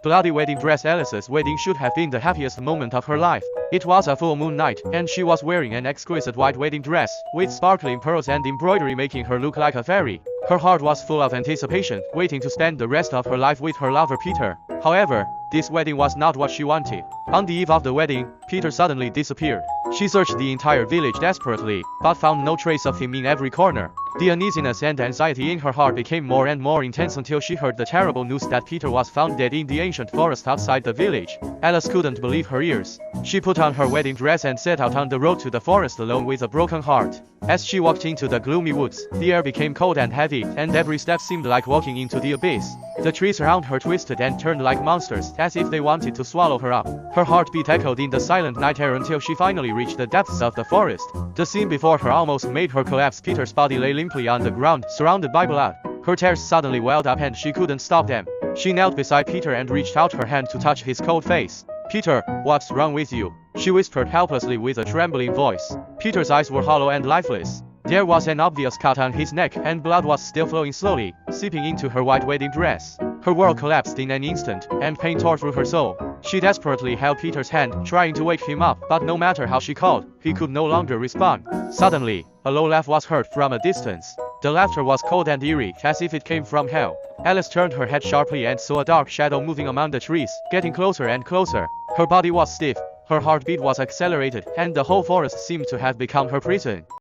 bloody wedding dress. Alice's wedding should have been the happiest moment of her life. It was a full moon night, and she was wearing an exquisite white wedding dress, with sparkling pearls and embroidery making her look like a fairy. Her heart was full of anticipation, waiting to spend the rest of her life with her lover Peter. However, this wedding was not what she wanted. On the eve of the wedding, Peter suddenly disappeared. She searched the entire village desperately, but found no trace of him in every corner. The uneasiness and anxiety in her heart became more and more intense until she heard the terrible news that Peter was found dead in the ancient forest outside the village. Alice couldn't believe her ears. She put on her wedding dress and set out on the road to the forest alone with a broken heart. As she walked into the gloomy woods, the air became cold and heavy, and every step seemed like walking into the abyss. The trees around her twisted and turned like monsters, as if they wanted to swallow her up. Her heartbeat echoed in the silent night air until she finally reached the depths of the forest. The scene before her almost made her collapse. Peter's body lay limply on the ground, surrounded by blood. Her tears suddenly welled up and she couldn't stop them. She knelt beside Peter and reached out her hand to touch his cold face. "Peter, what's wrong with you?" she whispered helplessly with a trembling voice. Peter's eyes were hollow and lifeless. There was an obvious cut on his neck, and blood was still flowing slowly, seeping into her white wedding dress. Her world collapsed in an instant, and pain tore through her soul. She desperately held Peter's hand, trying to wake him up, but no matter how she called, he could no longer respond. Suddenly, a low laugh was heard from a distance. The laughter was cold and eerie, as if it came from hell. Alice turned her head sharply and saw a dark shadow moving among the trees, getting closer and closer. Her body was stiff, her heartbeat was accelerated, and the whole forest seemed to have become her prison.